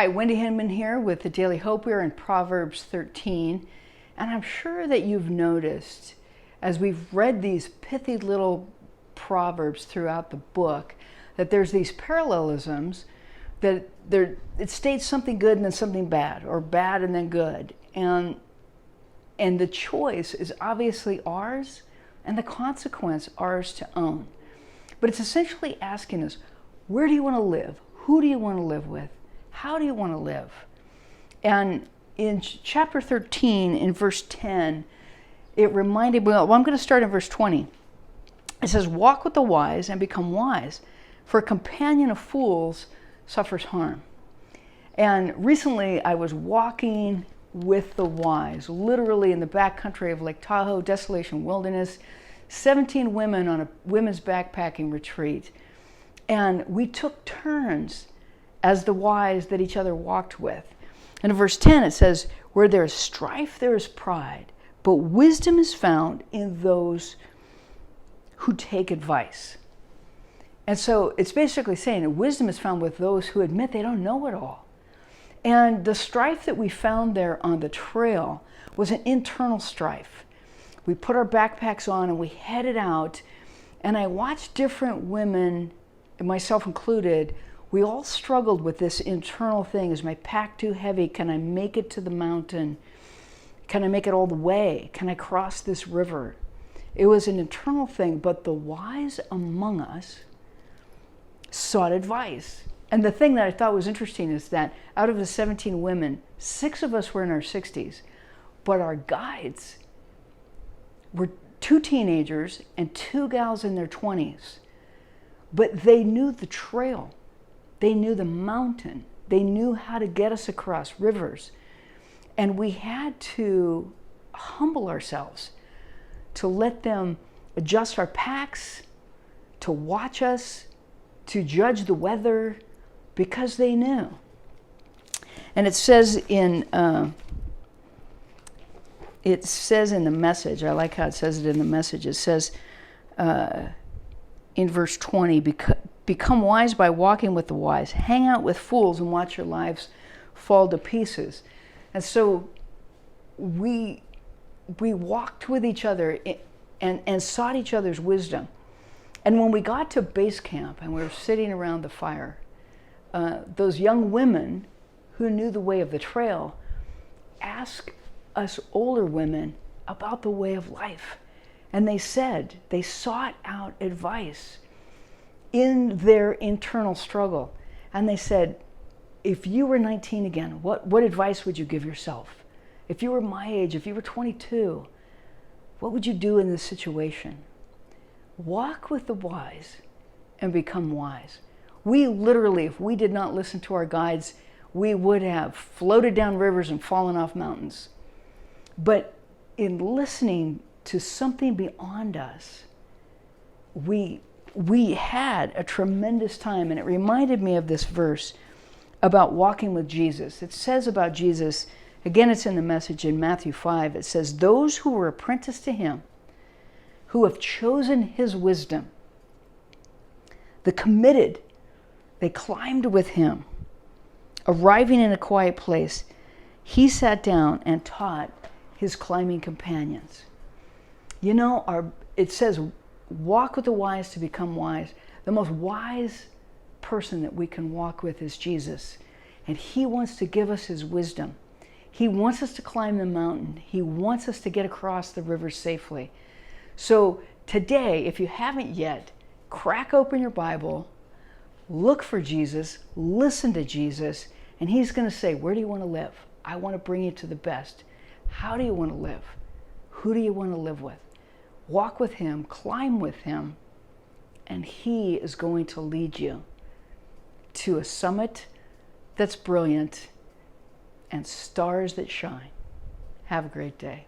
Hi, Wendy Hinman here with the Daily Hope. We're in Proverbs 13, and I'm sure that you've noticed as we've read these pithy little proverbs throughout the book that there's these parallelisms that it states something good and then something bad, or bad and then good, and the choice is obviously ours and the consequence ours to own. But it's essentially asking us, where do you want to live? Who do you want to live with? How do you want to live? And in chapter 13, in verse 10, it reminded me, well, I'm going to start in verse 20. It says, walk with the wise and become wise, for a companion of fools suffers harm. And recently I was walking with the wise, literally in the backcountry of Lake Tahoe, Desolation Wilderness, 17 women on a women's backpacking retreat. And we took turns as the wise that each other walked with. And in verse 10 it says, where there is strife, there is pride, but wisdom is found in those who take advice. And so it's basically saying that wisdom is found with those who admit they don't know it all. And the strife that we found there on the trail was an internal strife. We put our backpacks on and we headed out, and I watched different women, myself included. We all struggled with this internal thing. Is my pack too heavy? Can I make it to the mountain? Can I make it all the way? Can I cross this river? It was an internal thing, but the wise among us sought advice. And the thing that I thought was interesting is that out of the 17 women, 6 of us were in our 60s, but our guides were 2 teenagers and 2 gals in their 20s. But they knew the trail. They knew the mountain. They knew how to get us across rivers. And we had to humble ourselves to let them adjust our packs, to watch us, to judge the weather, because they knew. And it says in the Message, I like how it says it in the Message. It says in verse 20, become wise by walking with the wise. Hang out with fools and watch your lives fall to pieces. And so we walked with each other and sought each other's wisdom. And when we got to base camp and we were sitting around the fire, those young women who knew the way of the trail asked us older women about the way of life. And they said they sought out advice in their internal struggle. And they said, if you were 19 again, what advice would you give yourself? If you were my age, if you were 22, what would you do in this situation? Walk with the wise and become wise. We literally, if we did not listen to our guides, we would have floated down rivers and fallen off mountains. But in listening to something beyond us, we had a tremendous time. And it reminded me of this verse about walking with Jesus. It says about Jesus, again, it's in the Message in Matthew 5, it says, those who were apprenticed to him, who have chosen his wisdom, the committed, they climbed with him. Arriving in a quiet place, he sat down and taught his climbing companions. You know, it says, walk with the wise to become wise. The most wise person that we can walk with is Jesus. And he wants to give us his wisdom. He wants us to climb the mountain. He wants us to get across the river safely. So today, if you haven't yet, crack open your Bible, look for Jesus, listen to Jesus, and he's going to say, where do you want to live? I want to bring you to the best. How do you want to live? Who do you want to live with? Walk with him, climb with him, and he is going to lead you to a summit that's brilliant and stars that shine. Have a great day.